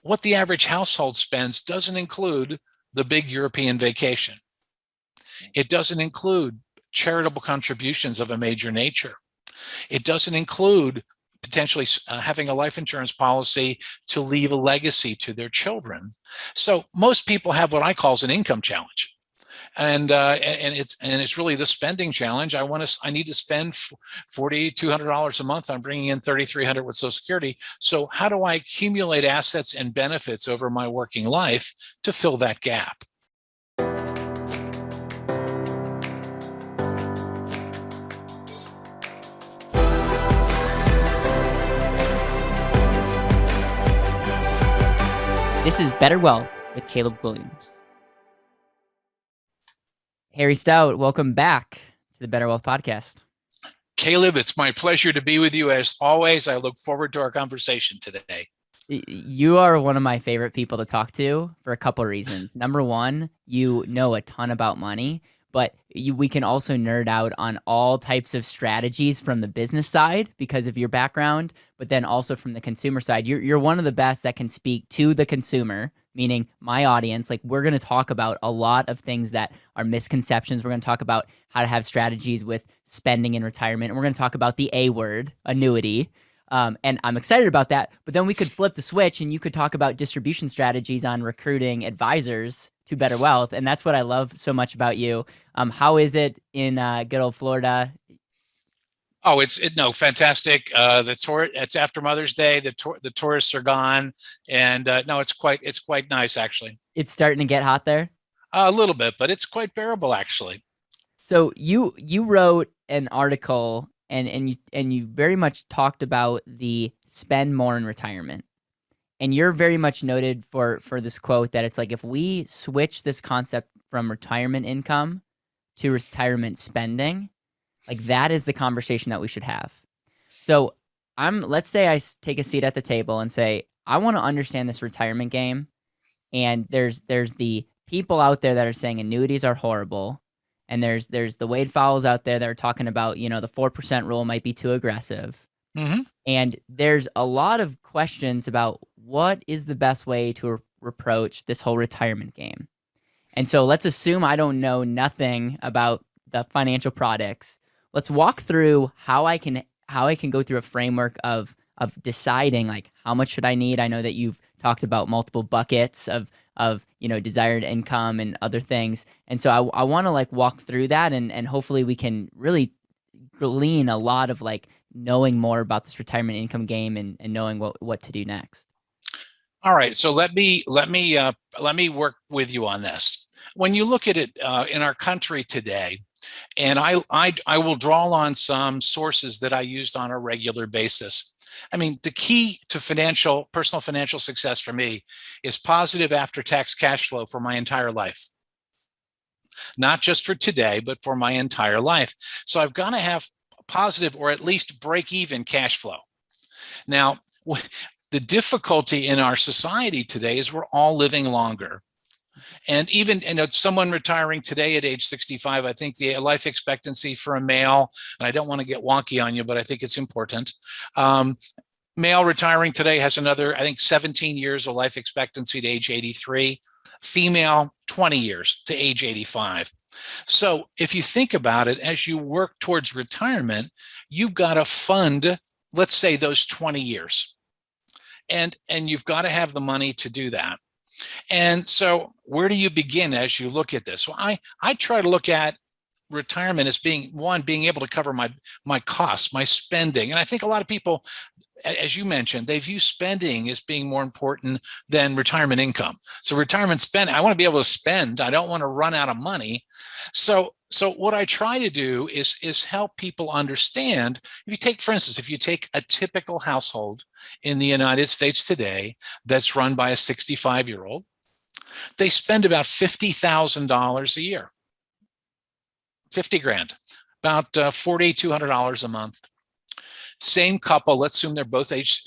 what the average household spends doesn't include the big European vacation. It doesn't include charitable contributions of a major nature. It doesn't include potentially having a life insurance policy to leave a legacy to their children. So most people have what I call an income challenge. And it's really the spending challenge. I need to spend $4,200 a month on bringing in $3,300 with Social Security. So how do I accumulate assets and benefits over my working life to fill that gap? This is BetterWealth with Caleb Williams. Harry Stout, welcome back to the BetterWealth podcast. Caleb, it's my pleasure to be with you as always. I look forward to our conversation today. You are one of my favorite people to talk to for a couple of reasons. Number one, you know a ton about money, but we can also nerd out on all types of strategies from the business side because of your background, but then also from the consumer side. You're one of the best that can speak to the consumer, meaning my audience. Like, we're going to talk about a lot of things that are misconceptions. We're going to talk about how to have strategies with spending in retirement. And we're going to talk about the A word, annuity. And I'm excited about that. But then we could flip the switch and you could talk about distribution strategies on recruiting advisors to BetterWealth. And that's what I love so much about you. How is it in good old Florida? Oh, it's fantastic. It's after Mother's Day. The tourists are gone, and no, it's quite nice actually. It's starting to get hot there. A little bit, but it's quite bearable actually. So you wrote an article, and you very much talked about the spend more in retirement, and you're very much noted for this quote that it's like, if we switch this concept from retirement income to retirement spending, like, that is the conversation that we should have. So let's say I take a seat at the table and say, I want to understand this retirement game. And there's the people out there that are saying annuities are horrible. And there's the Wade Fowles out there that are talking about, the 4% rule might be too aggressive. Mm-hmm. And there's a lot of questions about what is the best way to approach this whole retirement game. And so let's assume I don't know nothing about the financial products. Let's walk through how I can go through a framework of deciding, like, how much should I need. I know that you've talked about multiple buckets of desired income and other things, and so I want to walk through that, and hopefully we can really glean a lot of knowing more about this retirement income game and knowing what to do next. All right, so let me work with you on this. When you look at it in our country today. And I will draw on some sources that I used on a regular basis. I mean, the key to personal financial success for me is positive after-tax cash flow for my entire life. Not just for today, but for my entire life. So I've got to have positive or at least break-even cash flow. Now, the difficulty in our society today is we're all living longer. And even someone retiring today at age 65, I think the life expectancy for a male, and I don't want to get wonky on you, but I think it's important. Male retiring today has another, I think, 17 years of life expectancy to age 83. Female, 20 years to age 85. So if you think about it, as you work towards retirement, you've got to fund, let's say, those 20 years. And you've got to have the money to do that. And so where do you begin as you look at this? Well, I try to look at retirement as being able to cover my costs, my spending. And I think a lot of people, as you mentioned, they view spending as being more important than retirement income. So retirement spending, I want to be able to spend. I don't want to run out of money. So what I try to do is help people understand. For instance, if you take a typical household in the United States today that's run by a 65-year-old, they spend about $50,000 a year. 50 grand, about $4,200 a month. Same couple, let's assume they're both age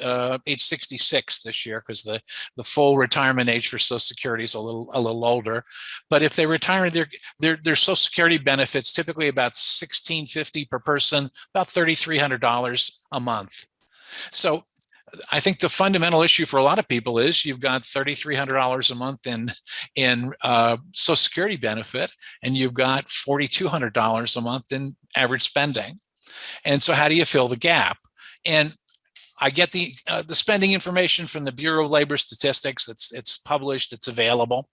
66 this year, because the full retirement age for Social Security is a little older. But if they retire, their Social Security benefits typically about $1,650 per person, about $3,300 a month. So I think the fundamental issue for a lot of people is you've got $3,300 a month in Social Security benefit, and you've got $4,200 a month in average spending. And so how do you fill the gap? And I get the spending information from the Bureau of Labor Statistics. It's published, it's available.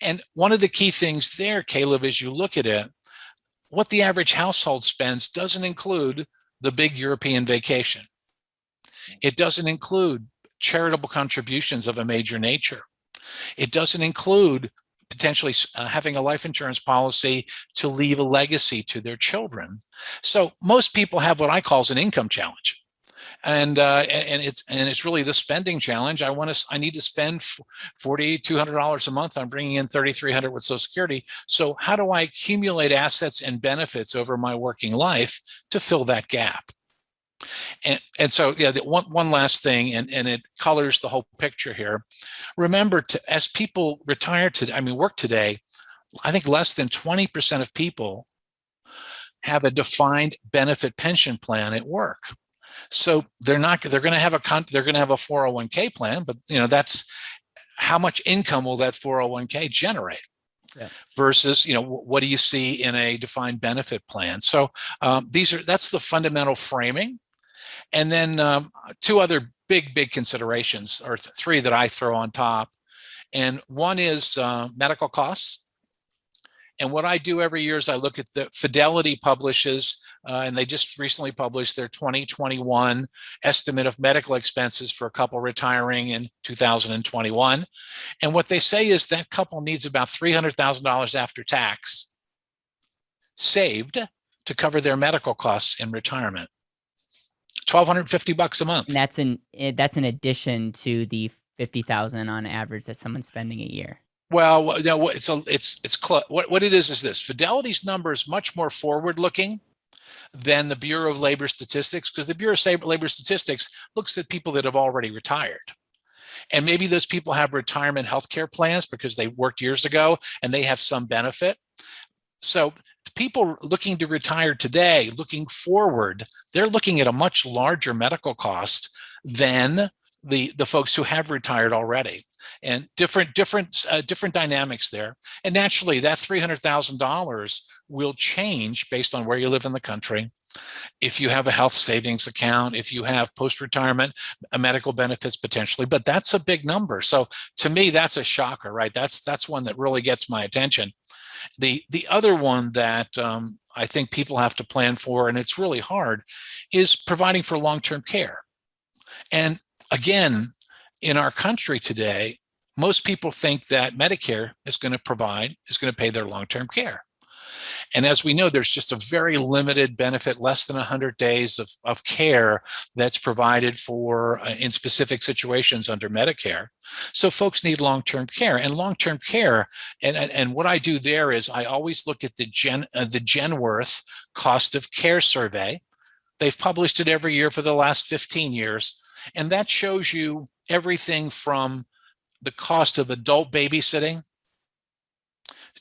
And one of the key things there, Caleb, as you look at it, what the average household spends doesn't include the big European vacation. It doesn't include charitable contributions of a major nature. It doesn't include potentially having a life insurance policy to leave a legacy to their children. So most people have what I call an income challenge. And it's really the spending challenge. I need to spend $4,200 a month. I'm bringing in $3,300 with Social Security. So how do I accumulate assets and benefits over my working life to fill that gap? And so, yeah, one last thing, and it colors the whole picture here. Remember, as people retire work today, I think less than 20% of people have a defined benefit pension plan at work. So they're going to have a 401k plan, but that's how much income will that 401k generate? Yeah. Versus, what do you see in a defined benefit plan? So that's the fundamental framing. And then two other big considerations, or three that I throw on top. And one is medical costs. And what I do every year is I look at the Fidelity publishes, and they just recently published their 2021 estimate of medical expenses for a couple retiring in 2021. And what they say is that couple needs about $300,000 after tax saved to cover their medical costs in retirement. $1,250 a month. And that's in addition to the $50,000 on average that someone's spending a year. Well, no, what it is this: Fidelity's number is much more forward-looking than the Bureau of Labor Statistics, because the Bureau of Labor Statistics looks at people that have already retired. And maybe those people have retirement health care plans because they worked years ago and they have some benefit. So people looking to retire today, looking forward, they're looking at a much larger medical cost than the folks who have retired already, and different dynamics there. And naturally, that $300,000 will change based on where you live in the country. If you have a health savings account, if you have post-retirement medical benefits potentially, but that's a big number. So to me, that's a shocker, right? That's one that really gets my attention. The other one that I think people have to plan for, and it's really hard, is providing for long-term care. And again, in our country today, most people think that Medicare is going to pay their long-term care. And as we know, there's just a very limited benefit, less than 100 days of care that's provided for in specific situations under Medicare. So folks need long-term care, and long-term care. And what I do there is I always look at the Genworth cost of care survey. They've published it every year for the last 15 years. And that shows you everything from the cost of adult babysitting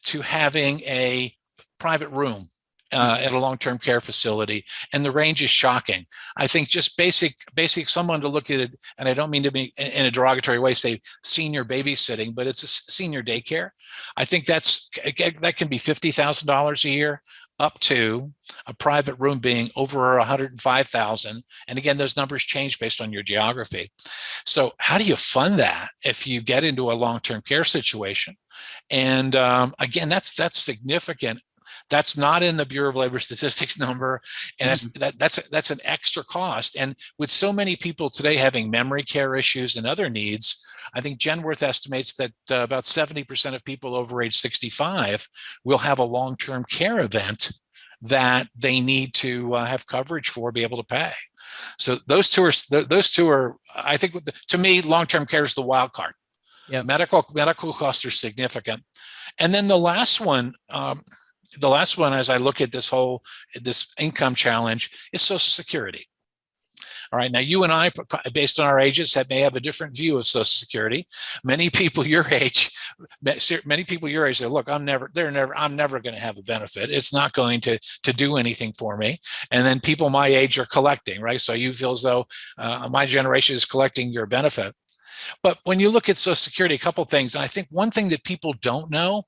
to having a private room at a long-term care facility. And the range is shocking. I think just basic someone to look at it, and I don't mean to be in a derogatory way, say senior babysitting, but it's a senior daycare. I think that can be $50,000 a year, up to a private room being over $105,000. And again, those numbers change based on your geography. So how do you fund that if you get into a long-term care situation? And again, that's significant. That's not in the Bureau of Labor Statistics number, and that's an extra cost. And with so many people today having memory care issues and other needs, I think Genworth estimates that about 70% of people over age 65 will have a long-term care event that they need to have coverage for, be able to pay. So those two are, I think, to me, long-term care is the wild card. Yep. Medical costs are significant. And then the last one, as I look at this income challenge, is Social Security. All right. Now, you and I, based on our ages, may have a different view of Social Security. Many people your age, say, "Look, I'm never going to have a benefit. It's not going to do anything for me." And then people my age are collecting, right? So you feel as though my generation is collecting your benefit. But when you look at Social Security, a couple of things, and I think one thing that people don't know,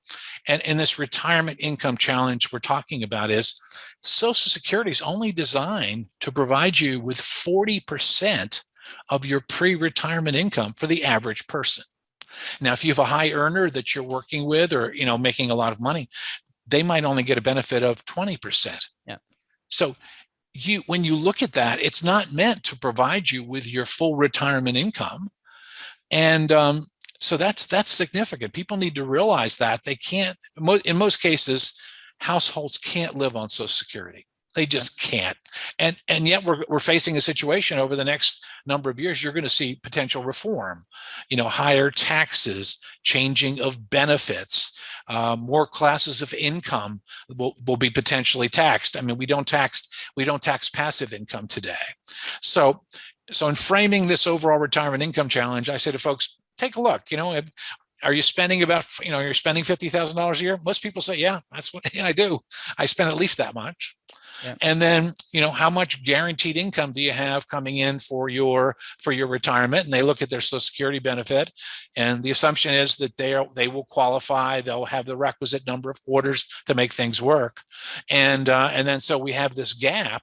and in this retirement income challenge we're talking about, is Social Security is only designed to provide you with 40% of your pre-retirement income for the average person. Now, if you have a high earner that you're working with, or making a lot of money, they might only get a benefit of 20%. Yeah. So when you look at that, it's not meant to provide you with your full retirement income. And so that's significant. People need to realize that they can't, in most cases, households can't live on Social Security. They just can't. And yet we're facing a situation over the next number of years. You're going to see potential reform, higher taxes, changing of benefits, more classes of income will be potentially taxed. I mean, we don't tax passive income today. So in framing this overall retirement income challenge, I say to folks, take a look. Are you spending about, you're spending $50,000 a year? Most people say, yeah, that's what I do. I spend at least that much. Yeah. And then, how much guaranteed income do you have coming in for your retirement? And they look at their Social Security benefit, and the assumption is that they will qualify. They'll have the requisite number of quarters to make things work, and then so we have this gap.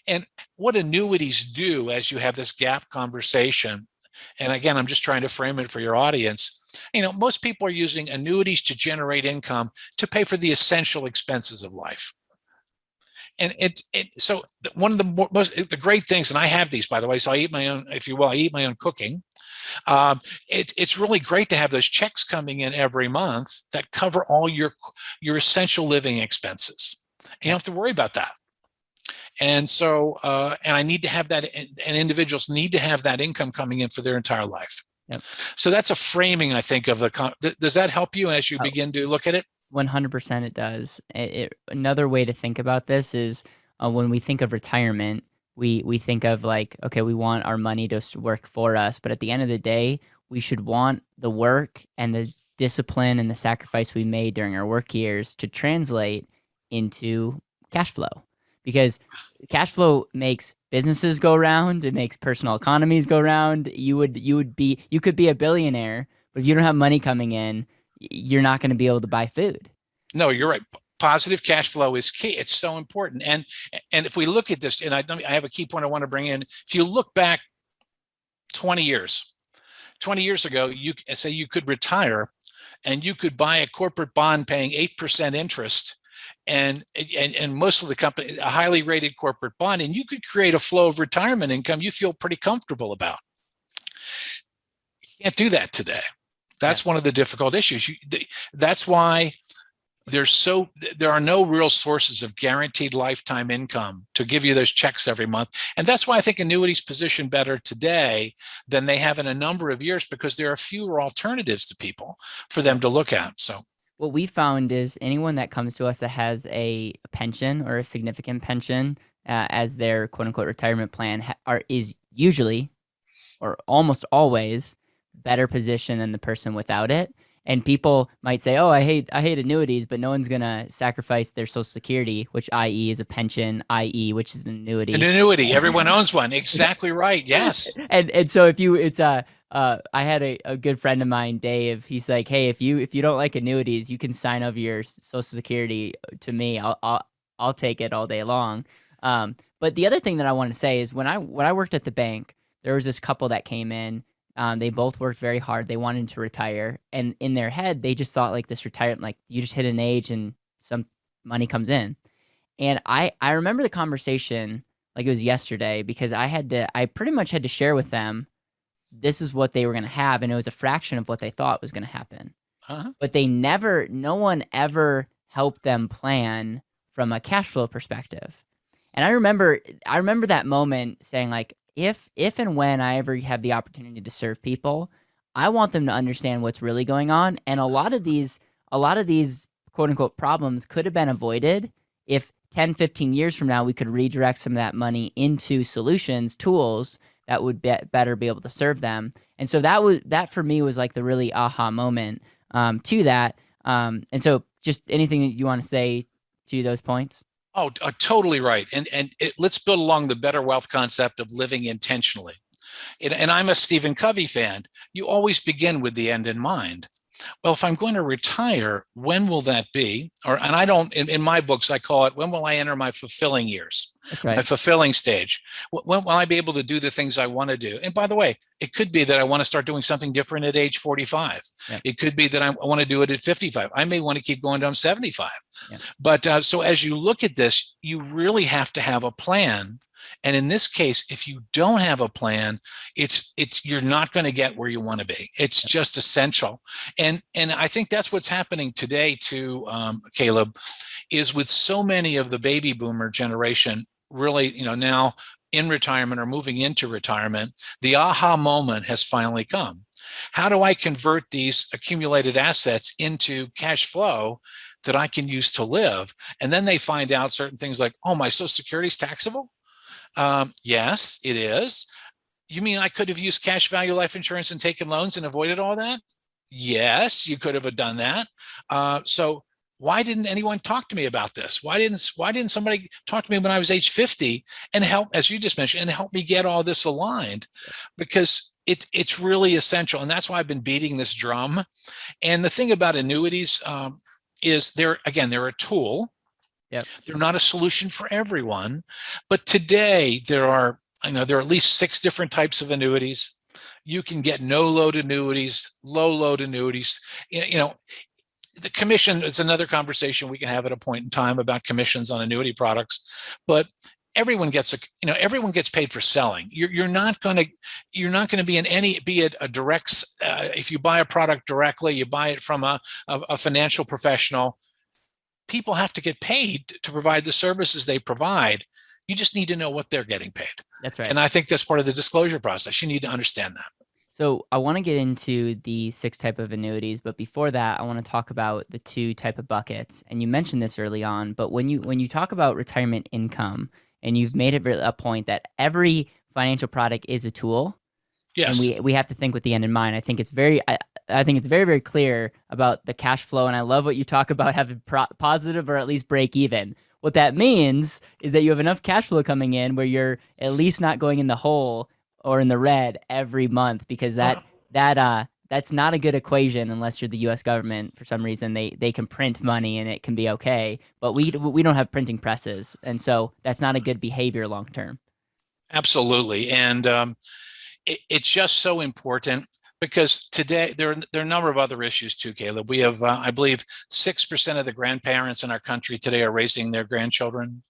And what annuities do, as you have this gap conversation, and again, I'm just trying to frame it for your audience. Most people are using annuities to generate income to pay for the essential expenses of life. And so one of the great things, and I have these, by the way, so I eat my own, if you will, I eat my own cooking. It's really great to have those checks coming in every month that cover all your essential living expenses. You don't have to worry about that. And so, and I need to have that, and individuals need to have that income coming in for their entire life. Yep. So that's a framing, I think, of does that help you as you begin to look at it? 100% it does. Another way to think about this is when we think of retirement, we think of like, okay, we want our money to work for us, but at the end of the day, we should want the work and the discipline and the sacrifice we made during our work years to translate into cash flow. Because cash flow makes businesses go round, it makes personal economies go round. You could be a billionaire, but if you don't have money coming in, you're not going to be able to buy food. No, you're right. Positive cash flow is key. It's so important. And if we look at this, and I have a key point I want to bring in. If you look back 20 years ago, you could retire and you could buy a corporate bond paying 8% interest, and most of the company, a highly rated corporate bond, and you could create a flow of retirement income you feel pretty comfortable about. You can't do that today. That's one of the difficult issues. That's why there are no real sources of guaranteed lifetime income to give you those checks every month. And that's why I think annuities position better today than they have in a number of years, because there are fewer alternatives to people for them to look at. So what we found is anyone that comes to us that has a pension or a significant pension as their quote unquote retirement plan is usually or almost always better position than the person without it. And people might say, oh, I hate annuities, but no one's going to sacrifice their Social Security, which i.e. is a pension, i.e. which is an annuity. An annuity. Everyone owns one. Exactly right. Yes. And so I had a good friend of mine, Dave. He's like, hey, if you don't like annuities, you can sign over your Social Security to me. I'll take it all day long. But the other thing that I want to say is when I worked at the bank, there was this couple that came in. They both worked very hard. They wanted to retire. And in their head, they just thought like this retirement, like you just hit an age and some money comes in. And I remember the conversation like it was yesterday, because I pretty much had to share with them, this is what they were going to have. And it was a fraction of what they thought was going to happen. Uh-huh. But no one ever helped them plan from a cash flow perspective. And I remember that moment saying like, if and when I ever have the opportunity to serve people, I want them to understand what's really going on. And a lot of these quote unquote problems could have been avoided if 10, 15 years from now, we could redirect some of that money into solutions, tools that would better be able to serve them. And so that for me was like the really aha moment to that. And so just anything that you want to say to those points? Oh, totally right. Let's build along the better wealth concept of living intentionally. And I'm a Stephen Covey fan. You always begin with the end in mind. Well, if I'm going to retire, when will that be? And I don't, in my books, I call it, when will I enter my fulfilling years? That's My right. fulfilling stage. When will I be able to do the things I want to do? And by the way, it could be that I want to start doing something different at age 45. Yep. It could be that I want to do it at 55. I may want to keep going to 75. Yep. But so as you look at this, you really have to have a plan. And in this case, if you don't have a plan, it's you're not going to get where you want to be. It's just essential. And I think that's what's happening today too, Caleb, is with so many of the baby boomer generation really, now in retirement or moving into retirement, the aha moment has finally come. How do I convert these accumulated assets into cash flow that I can use to live? And then they find out certain things like, oh, my Social Security is taxable? Yes, it is. You mean I could have used cash value life insurance and taken loans and avoided all that? Yes, you could have done that. So why didn't anyone talk to me about this? Why didn't somebody talk to me when I was age 50 and help, as you just mentioned, and help me get all this aligned? Because it's really essential. And that's why I've been beating this drum. And the thing about annuities is they're a tool. Yep. They're not a solution for everyone. But today there are at least 6 different types of annuities. You can get no load annuities, low load annuities. The commission is another conversation we can have at a point in time about commissions on annuity products, but everyone gets paid for selling. You're not going to be in any, be it a direct, if you buy a product directly, you buy it from a financial professional, people have to get paid to provide the services they provide. You just need to know what they're getting paid. That's right. And I think that's part of the disclosure process. You need to understand that. So I want to get into the 6 type of annuities, but before that, I want to talk about the 2 type of buckets. And you mentioned this early on, but when you talk about retirement income, and you've made it a point that every financial product is a tool, yes, and we have to think with the end in mind. I think it's very very clear about the cash flow, and I love what you talk about having positive or at least break even. What that means is that you have enough cash flow coming in where you're at least not going in the hole or in the red every month, because that's not a good equation unless you're the U.S. government. For some reason, they can print money and it can be okay, but we don't have printing presses, and so that's not a good behavior long term. Absolutely, and it's just so important because today there are a number of other issues too, Caleb. We have, I believe, 6% of the grandparents in our country today are raising their grandchildren.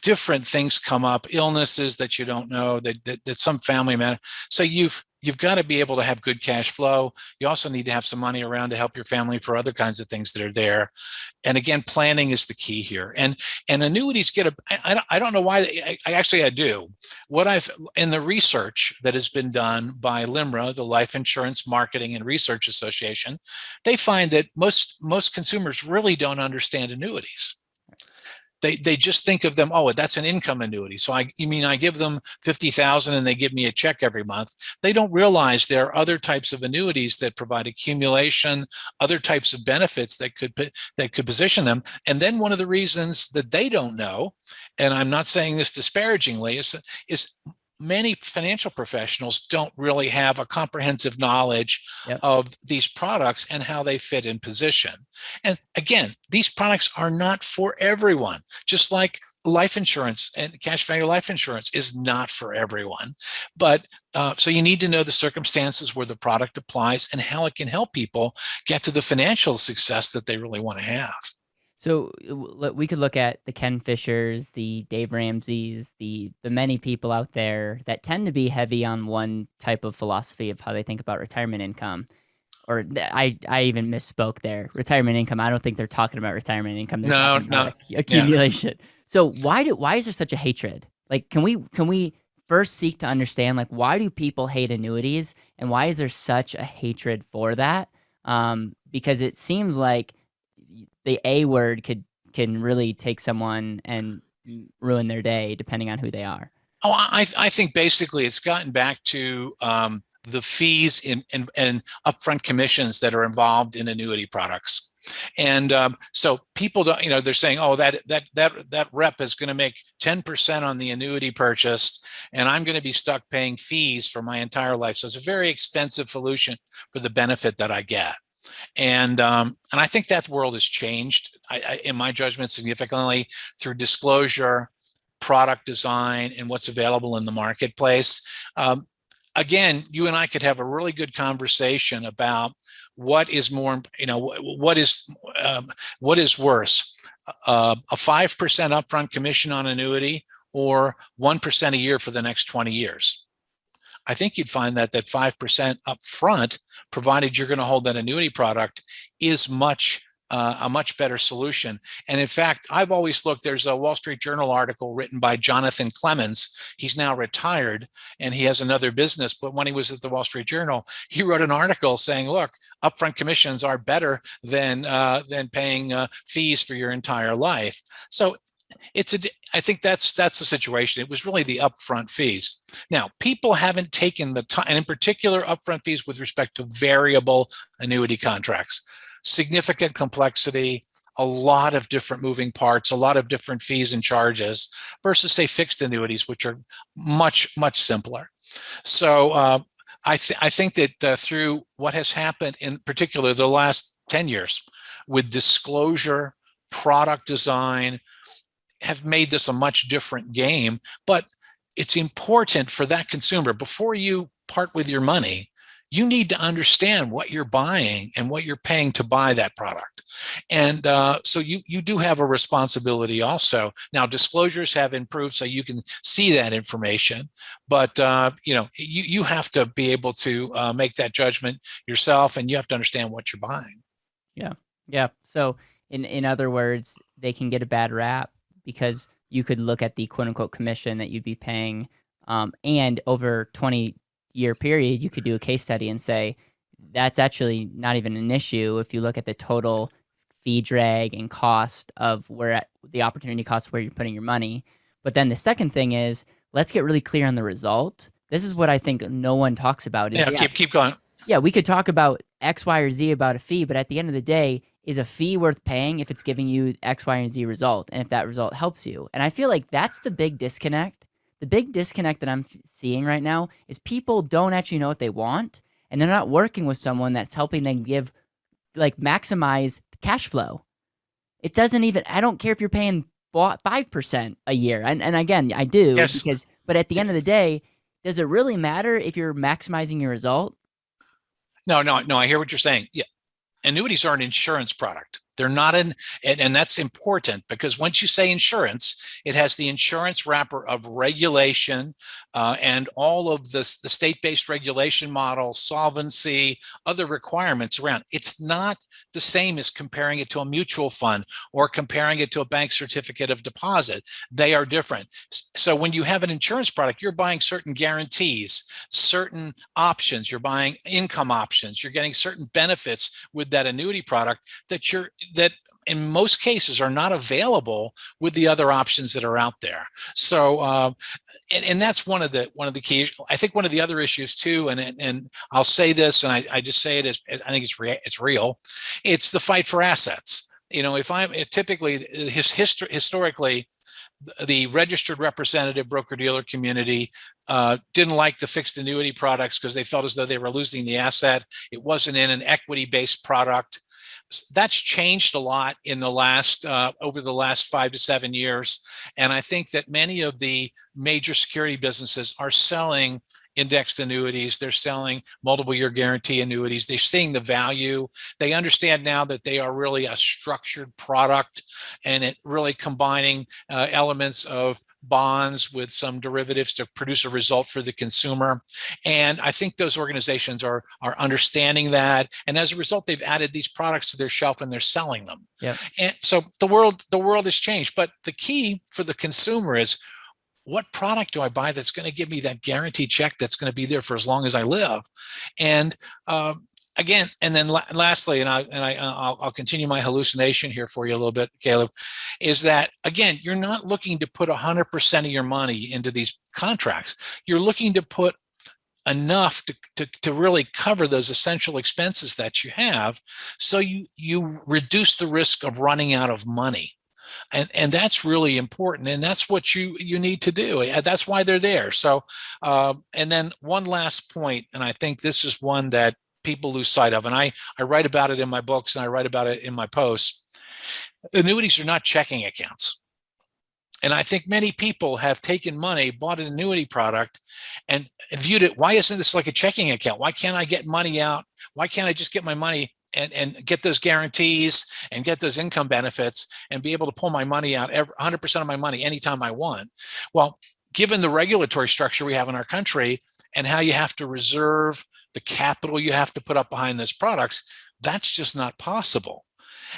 Different things come up, illnesses that you don't know, that some family member. So you've got to be able to have good cash flow. You also need to have some money around to help your family for other kinds of things that are there. And again, planning is the key here. And annuities get I don't know why. I do. What I've, in the research that has been done by LIMRA, the Life Insurance Marketing and Research Association, they find that most consumers really don't understand annuities. They just think of them, oh, that's an income annuity. So I give them $50,000 and they give me a check every month. They don't realize there are other types of annuities that provide accumulation, other types of benefits that could position them. And then one of the reasons that they don't know, and I'm not saying this disparagingly, is many financial professionals don't really have a comprehensive knowledge of these products and how they fit in position. And again, these products are not for everyone, just like life insurance and cash value life insurance is not for everyone. But so you need to know the circumstances where the product applies and how it can help people get to the financial success that they really want to have. So we could look at the Ken Fishers, the Dave Ramseys, the many people out there that tend to be heavy on one type of philosophy of how they think about retirement income. Or I even misspoke there. Retirement income. I don't think they're talking about retirement income. They're talking about accumulation. Yeah. So why is there such a hatred? Like, can we first seek to understand, like, why do people hate annuities, and why is there such a hatred for that? Because it seems like the A word could can really take someone and ruin their day depending on who they are. Oh, I think basically it's gotten back to the fees and upfront commissions that are involved in annuity products. And so people don't, they're saying, oh, that rep is going to make 10% on the annuity purchase, and I'm going to be stuck paying fees for my entire life. So it's a very expensive solution for the benefit that I get. And I think that world has changed, in my judgment, significantly through disclosure, product design, and what's available in the marketplace. Again, you and I could have a really good conversation about what is more, what is worse, a 5% upfront commission on annuity or 1% a year for the next 20 years. I think you'd find that 5% upfront, provided you're going to hold that annuity product, is a much better solution. And in fact, I've always looked, there's a Wall Street Journal article written by Jonathan Clemens. He's now retired and he has another business, but when he was at the Wall Street Journal, he wrote an article saying, look, upfront commissions are better than paying fees for your entire life. So I think that's the situation. It was really the upfront fees. Now, people haven't taken the time, and in particular, upfront fees with respect to variable annuity contracts. Significant complexity, a lot of different moving parts, a lot of different fees and charges versus, say, fixed annuities, which are much, much simpler. So I think that through what has happened, in particular the last 10 years, with disclosure, product design, have made this a much different game. But it's important for that consumer, before you part with your money, you need to understand what you're buying and what you're paying to buy that product. And so you do have a responsibility also. Now, disclosures have improved so you can see that information, but you have to be able to make that judgment yourself, and you have to understand what you're buying. Yeah. So in other words, they can get a bad rap because you could look at the quote unquote commission that you'd be paying, and over 20-year period, you could do a case study and say that's actually not even an issue if you look at the total fee drag and cost of the opportunity cost where you're putting your money. But then the second thing is, let's get really clear on the result. This is what I think no one talks about. Keep going. Yeah, we could talk about X, Y, or Z about a fee, but at the end of the day, is a fee worth paying if it's giving you X, Y, and Z result, and if that result helps you? And I feel like that's the big disconnect. The big disconnect that I'm seeing right now is people don't actually know what they want, and they're not working with someone that's helping them maximize cash flow. It doesn't even, I don't care if you're paying 5% a year. And again, I do. Yes. But at the end of the day, does it really matter if you're maximizing your result? No, I hear what you're saying. Yeah. Annuities are an insurance product. They're not and that's important, because once you say insurance, it has the insurance wrapper of regulation and all of the state-based regulation models, solvency, other requirements around. It's not the same as comparing it to a mutual fund or comparing it to a bank certificate of deposit. They are different. So when you have an insurance product, you're buying certain guarantees, certain options, you're buying income options, you're getting certain benefits with that annuity product that in most cases are not available with the other options that are out there. So and that's one of the keys. I think one of the other issues too, and I'll say this, and I just say it as I think it's real. It's the fight for assets. Historically, the registered representative broker-dealer community didn't like the fixed annuity products because they felt as though they were losing the asset. It wasn't in an equity-based product. That's changed a lot in the last over the last 5 to 7 years, and I think that many of the major security businesses are selling indexed annuities. They're selling multiple year guarantee annuities. They're seeing the value. They understand now that they are really a structured product, and it really combining elements of bonds with some derivatives to produce a result for the consumer. And I think those organizations are understanding that. And as a result, they've added these products to their shelf and they're selling them. Yep. And so the world has changed. But the key for the consumer is, what product do I buy that's going to give me that guaranteed check that's going to be there for as long as I live? And again, and then lastly, and I'll continue my hallucination here for you a little bit, Caleb, is that again, you're not looking to put 100% of your money into these contracts. You're looking to put enough to really cover those essential expenses that you have, so you reduce the risk of running out of money. And that's really important, and that's what you need to do. That's why they're there. So and then one last point, and I think this is one that people lose sight of, and I write about it in my books and I write about it in my posts. Annuities are not checking accounts. And I think many people have taken money, bought an annuity product, and viewed it, why isn't this like a checking account? Why can't I get money out? Why can't I just get my money and get those guarantees and get those income benefits and be able to pull my money out, 100% of my money anytime I want? Well, given the regulatory structure we have in our country and how you have to reserve the capital you have to put up behind those products, that's just not possible.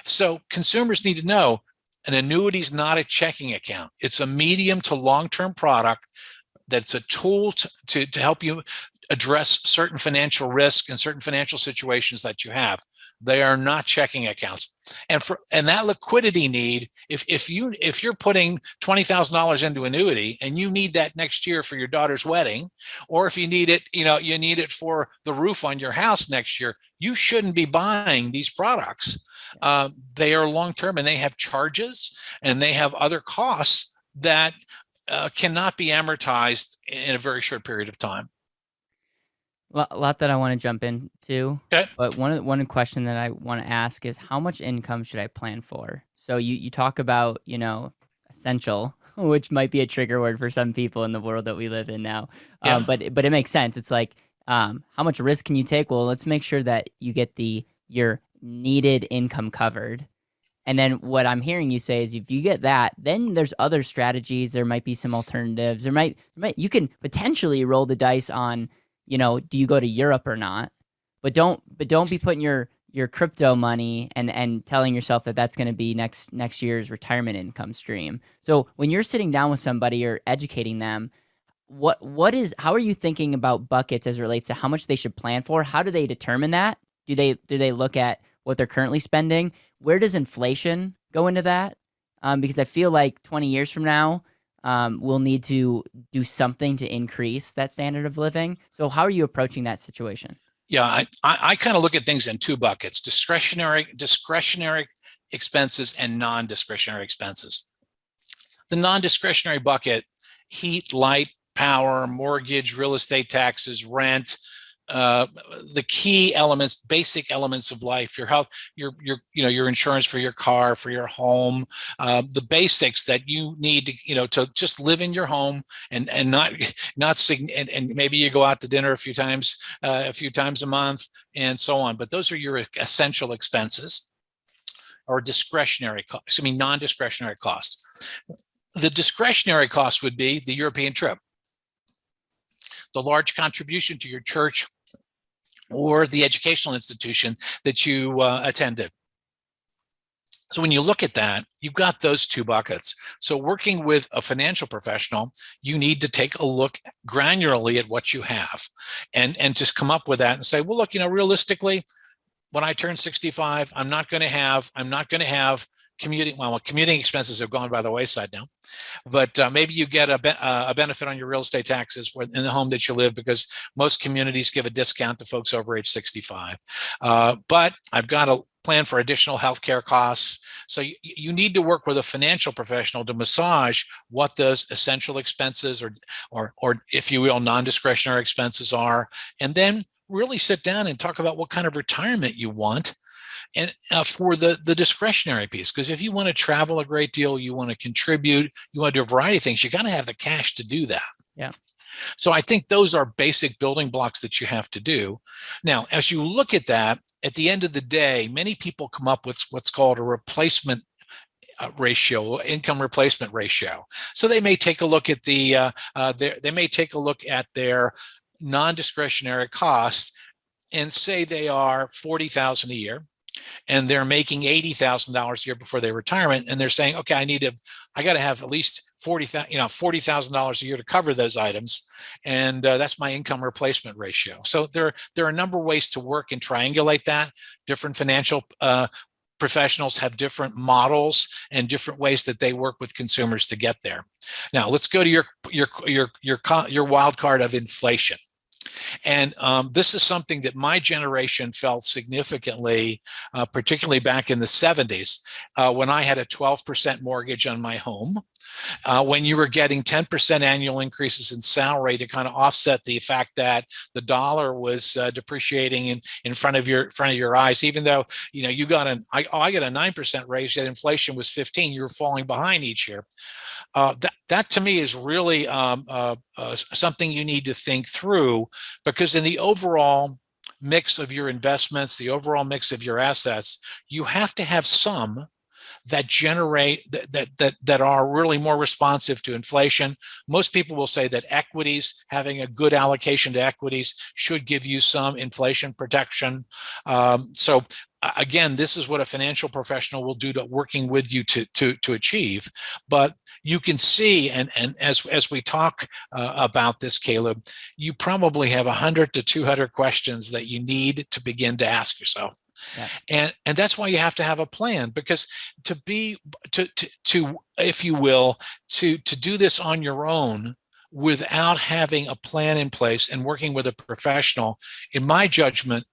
So consumers need to know an annuity is not a checking account. It's a medium to long-term product that's a tool to help you address certain financial risk and certain financial situations that you have. They are not checking accounts. And that liquidity need, if you're putting $20,000 into annuity and you need that next year for your daughter's wedding, or if you need it, you need it for the roof on your house next year, you shouldn't be buying these products. They are long-term, and they have charges and they have other costs that cannot be amortized in a very short period of time. A lot that I want to jump into, Okay. but one question that I want to ask is, how much income should I plan for? So you talk about, essential, which might be a trigger word for some people in the world that we live in now. Yeah. But it makes sense. It's like, how much risk can you take? Well, let's make sure that you get your needed income covered. And then what I'm hearing you say is, if you get that, then there's other strategies. There might be some alternatives. You can potentially roll the dice on, do you go to Europe or not? But don't be putting your crypto money and telling yourself that that's going to be next year's retirement income stream. So when you're sitting down with somebody or educating them, how are you thinking about buckets as it relates to how much they should plan for? How do they determine that? Do they look at what they're currently spending? Where does inflation go into that? Because I feel like 20 years from now, we'll need to do something to increase that standard of living. So how are you approaching that situation? Yeah, I kind of look at things in two buckets: discretionary expenses and non-discretionary expenses. The non-discretionary bucket: heat, light, power, mortgage, real estate taxes, rent, the key elements, basic elements of life, your health, your insurance for your car, for your home, the basics that you need to just live in your home and maybe you go out to dinner a few times a month and so on. But those are your essential expenses, or non-discretionary costs. The discretionary cost would be the European trip, the large contribution to your church or the educational institution that you attended. So when you look at that, you've got those two buckets. So working with a financial professional, you need to take a look granularly at what you have and just come up with that and say, well, look, realistically, when I turn 65, I'm not going to have commuting. Well, commuting expenses have gone by the wayside now, but maybe you get a benefit on your real estate taxes in the home that you live, because most communities give a discount to folks over age 65. But I've got a plan for additional healthcare costs. So you need to work with a financial professional to massage what those essential expenses or if you will, non-discretionary expenses are, and then really sit down and talk about what kind of retirement you want. And for the discretionary piece, because if you want to travel a great deal, you want to contribute, you want to do a variety of things, you got to have the cash to do that. Yeah. So I think those are basic building blocks that you have to do. Now, as you look at that, at the end of the day, many people come up with what's called a replacement ratio, income replacement ratio. So they may take a look at their non-discretionary costs and say they are $40,000 a year, and they're making $80,000 a year before their retirement, and they're saying, okay, I got to have at least $40,000 a year to cover those items, and that's my income replacement ratio. So there are a number of ways to work and triangulate that. Different financial professionals have different models and different ways that they work with consumers to get there. Now let's go to your wild card of inflation. And this is something that my generation felt significantly, particularly back in the 70s, when I had a 12% mortgage on my home. When you were getting 10% annual increases in salary to kind of offset the fact that the dollar was depreciating in front of your eyes, even though you got I got a 9% raise, yet inflation was 15. You were falling behind each year. That to me is really something you need to think through, because in the overall mix of your investments, the overall mix of your assets, you have to have some that generate that are really more responsive to inflation. Most people will say that equities, having a good allocation to equities, should give you some inflation protection. So again, this is what a financial professional will do to working with you to achieve. But you can see, and as we talk about this, Caleb, you probably have 100 to 200 questions that you need to begin to ask yourself. Yeah. And that's why you have to have a plan, because to if you will, to do this on your own without having a plan in place and working with a professional, in my judgment,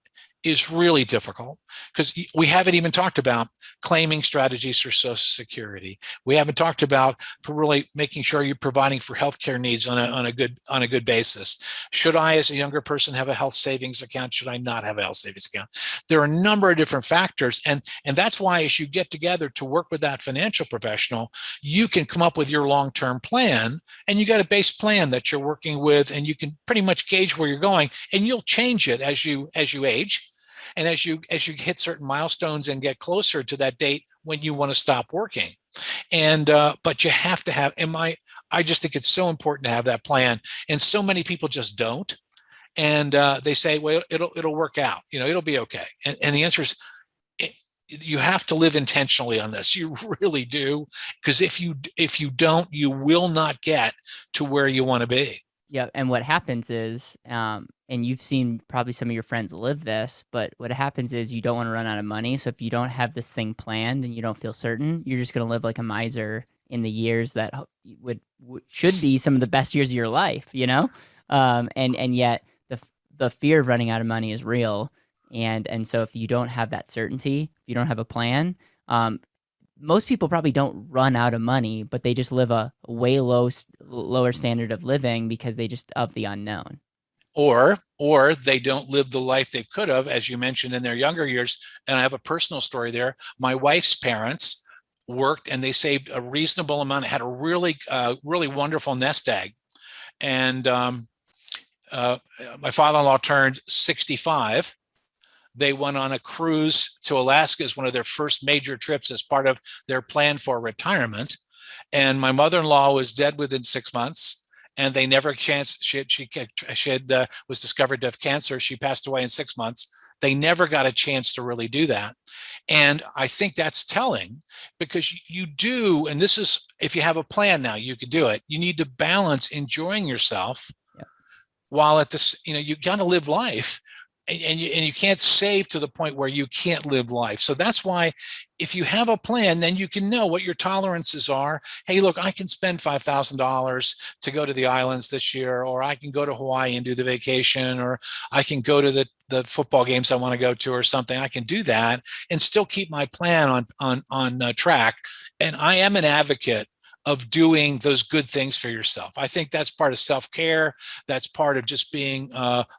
is really difficult, because we haven't even talked about claiming strategies for Social Security. We haven't talked about really making sure you're providing for healthcare needs on a good basis. Should I, as a younger person, have a health savings account? Should I not have a health savings account? There are a number of different factors, and that's why, as you get together to work with that financial professional, you can come up with your long-term plan, and you got a base plan that you're working with, and you can pretty much gauge where you're going, and you'll change it as you age. And as you hit certain milestones and get closer to that date when you want to stop working. And but you have to have, I just think it's so important to have that plan. And so many people just don't. And they say, well, it'll work out, it'll be okay. And the answer is, you have to live intentionally on this. You really do. Because if you don't, you will not get to where you want to be. Yeah, and what happens is, and you've seen probably some of your friends live this, but what happens is you don't want to run out of money. So if you don't have this thing planned and you don't feel certain, you're just going to live like a miser in the years that should be some of the best years of your life, and yet the fear of running out of money is real. And so if you don't have that certainty, if you don't have a plan, most people probably don't run out of money, but they just live a way lower standard of living because they just of the unknown. Or they don't live the life they could have, as you mentioned, in their younger years. And I have a personal story there. My wife's parents worked, and they saved a reasonable amount, had a really wonderful nest egg. And my father-in-law turned 65. They went on a cruise to Alaska as one of their first major trips as part of their plan for retirement. And my mother-in-law was dead within 6 months, and they never chanced. She was discovered to have cancer. She passed away in 6 months. They never got a chance to really do that. And I think that's telling, because you do, and this is, if you have a plan now, you could do it. You need to balance enjoying yourself while at this, you got to live life. And you can't save to the point where you can't live life. So that's why, if you have a plan, then you can know what your tolerances are. Hey, look, I can spend $5,000 to go to the islands this year, or I can go to Hawaii and do the vacation, or I can go to the football games I want to go to, or something. I can do that and still keep my plan on track. And I am an advocate of doing those good things for yourself. I think that's part of self-care. That's part of just being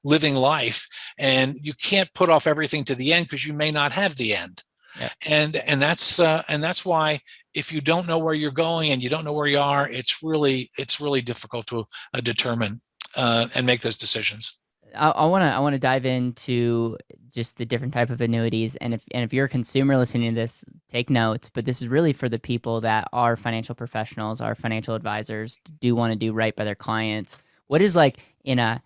living life. And you can't put off everything to the end, because you may not have the end. Yeah. And that's why, if you don't know where you're going and you don't know where you are, it's really difficult to determine and make those decisions. I want to dive into just the different type of annuities, and if you're a consumer listening to this, take notes. But this is really for the people that are financial professionals, are financial advisors, do want to do right by their clients. What is, like, in a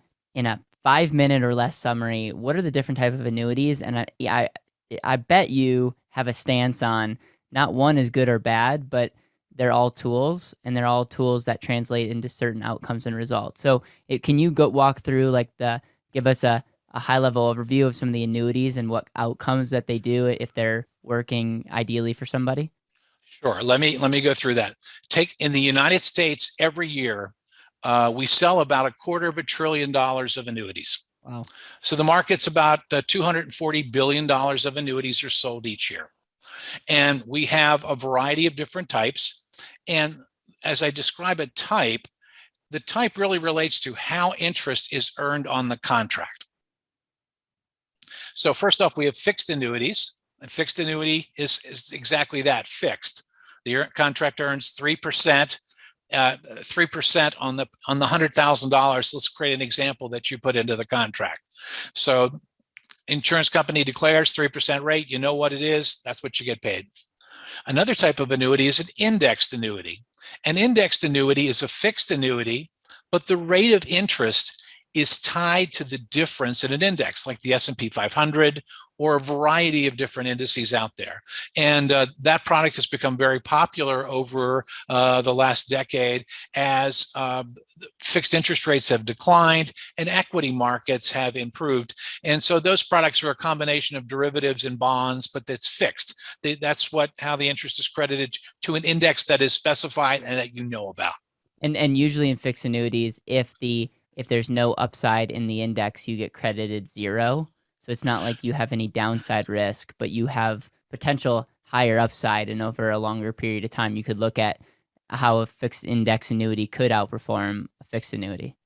5-minute or less summary, what are the different type of annuities? And I bet you have a stance on not one is good or bad, but they're all tools, and they're all tools that translate into certain outcomes and results. So can you walk through give us a high level overview of some of the annuities and what outcomes that they do if they're working ideally for somebody? Sure. Let me go through that. In the United States every year, we sell about $250 billion of annuities. Wow. So the market's about $240 billion of annuities are sold each year. And we have a variety of different types. And as I describe a type, the type really relates to how interest is earned on the contract. So first off, we have fixed annuities. A fixed annuity is exactly that, fixed. The contract earns 3%, 3% on the $100,000. Let's create an example that you put into the contract. So insurance company declares 3% rate. You know what it is. That's what you get paid. Another type of annuity is an indexed annuity. An indexed annuity is a fixed annuity, but the rate of interest is tied to the difference in an index, like the S&P 500 or a variety of different indices out there. And that product has become very popular over the last decade as fixed interest rates have declined and equity markets have improved. And so those products are a combination of derivatives and bonds, but that's fixed. That's how the interest is credited to an index that is specified and that you know about. And usually in fixed annuities, if there's no upside in the index, you get credited 0. So it's not like you have any downside risk, but you have potential higher upside. And over a longer period of time, you could look at how a fixed index annuity could outperform a fixed annuity.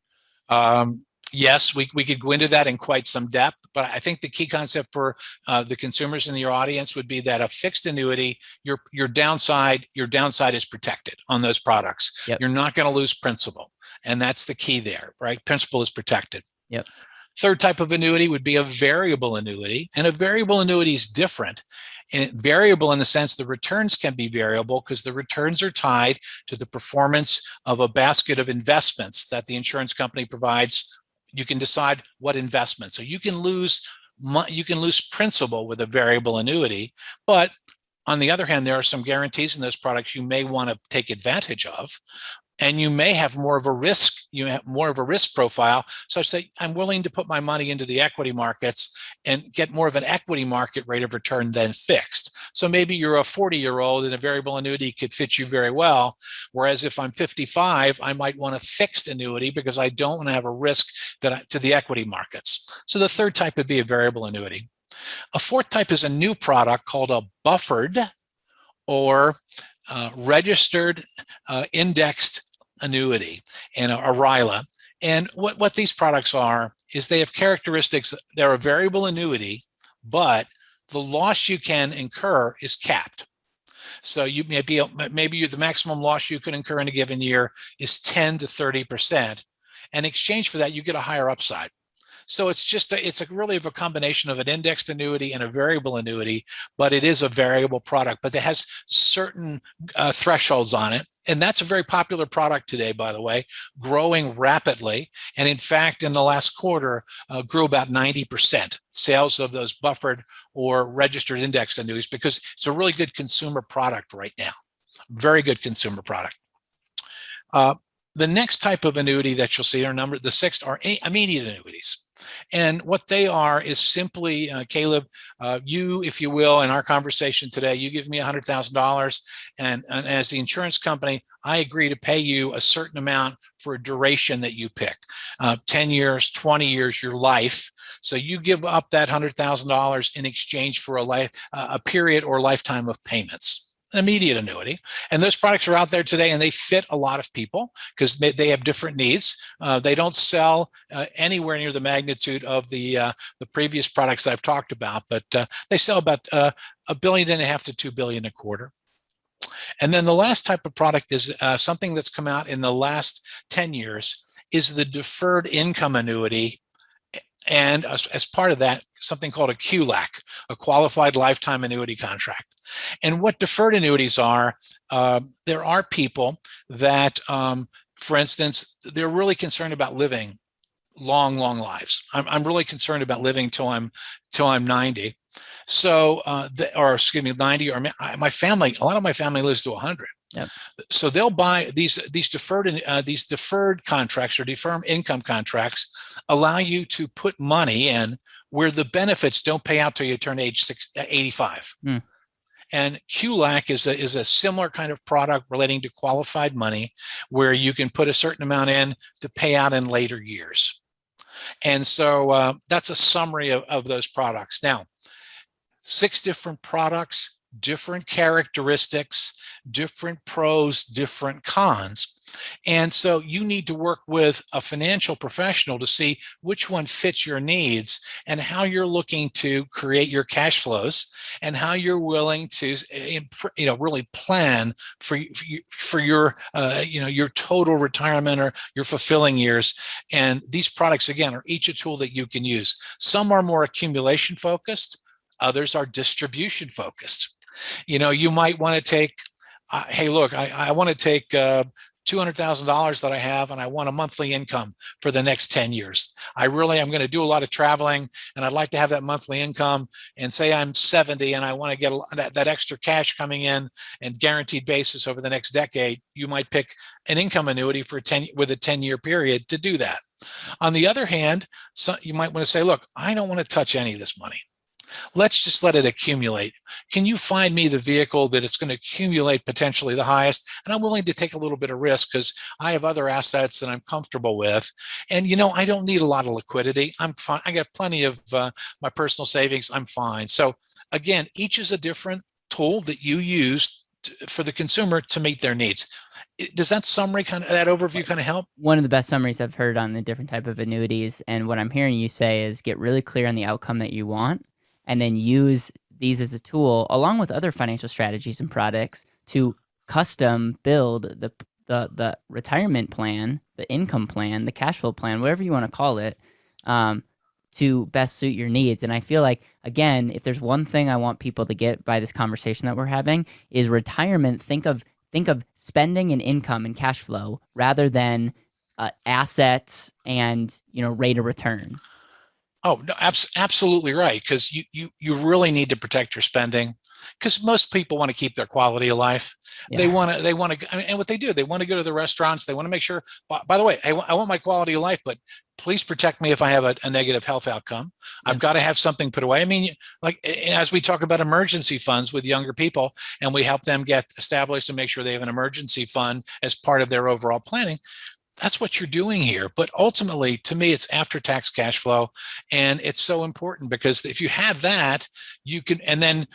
Yes, we could go into that in quite some depth, but I think the key concept for the consumers in your audience would be that a fixed annuity, your downside is protected on those products. Yep. You're not going to lose principal. And that's the key there, right? Principal is protected. Yep. Third type of annuity would be a variable annuity. And a variable annuity is different. And variable in the sense the returns can be variable because the returns are tied to the performance of a basket of investments that the insurance company provides. You can decide what investment. So you can lose principal with a variable annuity, but on the other hand, there are some guarantees in those products you may want to take advantage of. And you may have more of a risk, profile such that I'm willing to put my money into the equity markets and get more of an equity market rate of return than fixed. So maybe you're a 40-year-old and a variable annuity could fit you very well. Whereas if I'm 55, I might want a fixed annuity because I don't want to have a risk to the equity markets. So the third type would be a variable annuity. A fourth type is a new product called a buffered or registered indexed annuity, and a RILA. And what these products are is they have characteristics. They're a variable annuity, but the loss you can incur is capped. So you maybe the maximum loss you could incur in a given year is 10 to 30%. And in exchange for that, you get a higher upside. So it's really a combination of an indexed annuity and a variable annuity, but it is a variable product, but it has certain thresholds on it. And that's a very popular product today, by the way, growing rapidly. And in fact, in the last quarter, grew about 90% sales of those buffered or registered indexed annuities because it's a really good consumer product right now. Very good consumer product. The next type of annuity that you'll see the sixth are immediate annuities. And what they are is simply, Caleb, you, if you will, in our conversation today, you give me $100,000 and as the insurance company, I agree to pay you a certain amount for a duration that you pick, 10 years, 20 years, your life. So you give up that $100,000 in exchange for a period or lifetime of payments. An immediate annuity. And those products are out there today and they fit a lot of people because they have different needs. They don't sell anywhere near the magnitude of the previous products I've talked about, but they sell about $1.5 billion to $2 billion a quarter. And then the last type of product is something that's come out in the last 10 years is the deferred income annuity. And as part of that, something called a QLAC, a qualified lifetime annuity contract. And what deferred annuities are, there are people that, for instance, they're really concerned about living long lives. I'm really concerned about living till I'm 90. So, or excuse me, 90, or my family, a lot of my family lives to 100. Yep. So they'll buy these deferred contracts or deferred income contracts allow you to put money in where the benefits don't pay out till you turn age 85. And QLAC is a similar kind of product relating to qualified money where you can put a certain amount in to pay out in later years. And so that's a summary of those products. Now, 6 different products, different characteristics, different pros, different cons. And so you need to work with a financial professional to see which one fits your needs and how you're looking to create your cash flows and how you're willing to, really plan for your, your total retirement or your fulfilling years. And these products, again, are each a tool that you can use. Some are more accumulation focused. Others are distribution focused. You might want to take, hey, look, I want to take $200,000 that I have, and I want a monthly income for the next 10 years. I'm going to do a lot of traveling, and I'd like to have that monthly income. And say I'm 70 and I want to get that extra cash coming in and guaranteed basis over the next decade. You might pick an income annuity with a 10-year period to do that. On the other hand, you might want to say, look, I don't want to touch any of this money. Let's just let it accumulate. Can you find me the vehicle that it's going to accumulate potentially the highest? And I'm willing to take a little bit of risk because I have other assets that I'm comfortable with. And, I don't need a lot of liquidity. I'm fine. I got plenty of my personal savings. I'm fine. So again, each is a different tool that you use for the consumer to meet their needs. Does that summary that overview kind of help? One of the best summaries I've heard on the different type of annuities. And what I'm hearing you say is get really clear on the outcome that you want, and then use these as a tool along with other financial strategies and products to custom build the retirement plan, the income plan, the cash flow plan, whatever you want to call it, to best suit your needs. And I feel like, again, if there's one thing I want people to get by this conversation that we're having is retirement. Think of spending and income and cash flow rather than assets and rate of return. Oh, no, absolutely right. Because you really need to protect your spending, because most people want to keep their quality of life. Yeah. They want to, and what they do, they want to go to the restaurants. They want to make sure, by the way, I want my quality of life, but please protect me if I have a negative health outcome. Yeah. I've got to have something put away. I mean, like as we talk about emergency funds with younger people, and we help them get established and make sure they have an emergency fund as part of their overall planning. That's what you're doing here. But ultimately, to me, it's after-tax cash flow. And it's so important because if you have that, you can, and then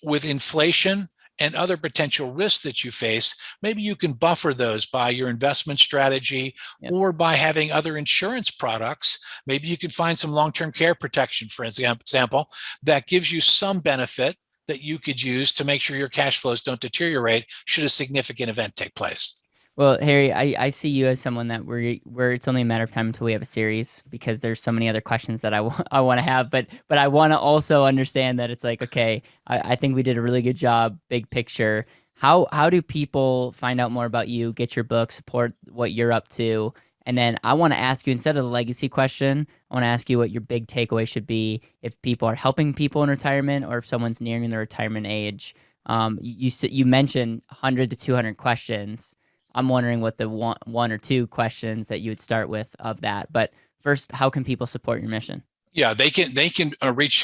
with inflation and other potential risks that you face, maybe you can buffer those by your investment strategy. Yep. Or by having other insurance products. Maybe you can find some long-term care protection, for example, that gives you some benefit that you could use to make sure your cash flows don't deteriorate should a significant event take place. Well, Harry, I see you as someone that where it's only a matter of time until we have a series, because there's so many other questions that I want to have, but I want to also understand that it's like, okay, I think we did a really good job, big picture. How do people find out more about you, get your book, support what you're up to? And then I want to ask you, instead of the legacy question, I want to ask you what your big takeaway should be if people are helping people in retirement or if someone's nearing their retirement age. You mentioned 100 to 200 questions. I'm wondering what the one or two questions that you would start with of that. But first, how can people support your mission? Yeah, they can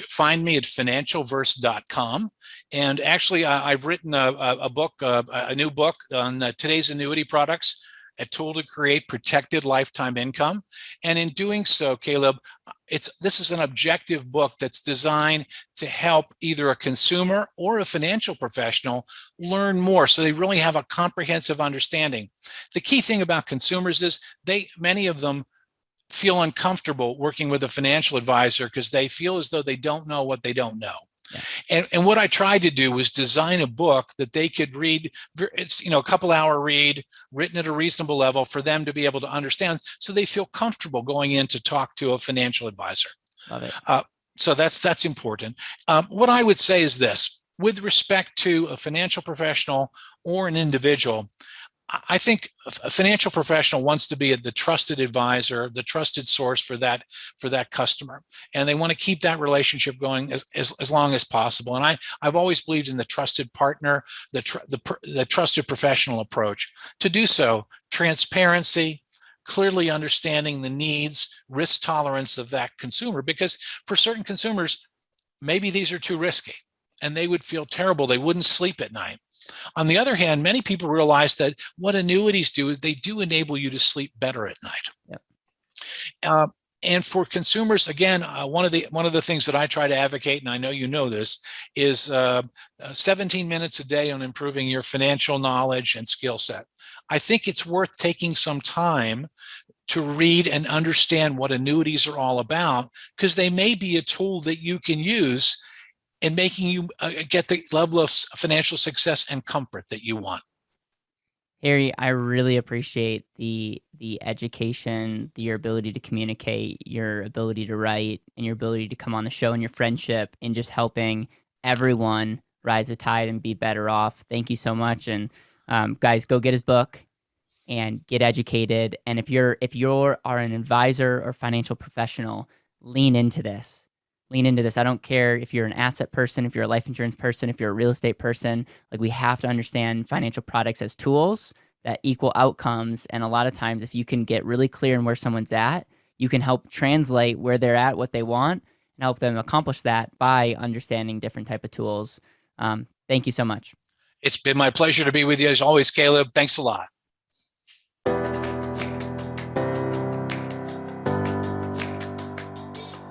find me at financialverse.com. And actually, I've written a book, a new book on today's annuity products, a tool to create protected lifetime income. And in doing so, Caleb, this is an objective book that's designed to help either a consumer or a financial professional learn more, so they really have a comprehensive understanding. The key thing about consumers is many of them feel uncomfortable working with a financial advisor because they feel as though they don't know what they don't know. Yeah. And what I tried to do was design a book that they could read. It's a couple hour read, written at a reasonable level for them to be able to understand, so they feel comfortable going in to talk to a financial advisor. Love it. So that's important. What I would say is this: with respect to a financial professional or an individual, I think a financial professional wants to be the trusted advisor, the trusted source for that customer, and they want to keep that relationship going as long as possible. And I've always believed in the trusted partner, the trusted professional approach. To do so, transparency, clearly understanding the needs, risk tolerance of that consumer, because for certain consumers, maybe these are too risky and they would feel terrible. They wouldn't sleep at night. On the other hand, many people realize that what annuities do is they do enable you to sleep better at night. Yep. And for consumers, again, one of the things that I try to advocate, and I know you know this, is 17 minutes a day on improving your financial knowledge and skill set. I think it's worth taking some time to read and understand what annuities are all about, because they may be a tool that you can use in making you get the level of financial success and comfort that you want. Harry, I really appreciate the education, your ability to communicate, your ability to write, and your ability to come on the show, and your friendship in just helping everyone rise the tide and be better off. Thank you so much. And guys, go get his book and get educated. And if you're an advisor or financial professional, lean into this. Lean into this. I don't care if you're an asset person, if you're a life insurance person, if you're a real estate person. Like, we have to understand financial products as tools that equal outcomes. And a lot of times, if you can get really clear on where someone's at, you can help translate where they're at, what they want, and help them accomplish that by understanding different type of tools. Thank you so much. It's been my pleasure to be with you as always, Caleb. Thanks a lot.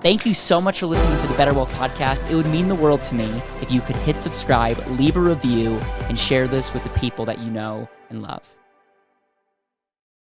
Thank you so much for listening to the BetterWealth podcast. It would mean the world to me if you could hit subscribe, leave a review, and share this with the people that you know and love.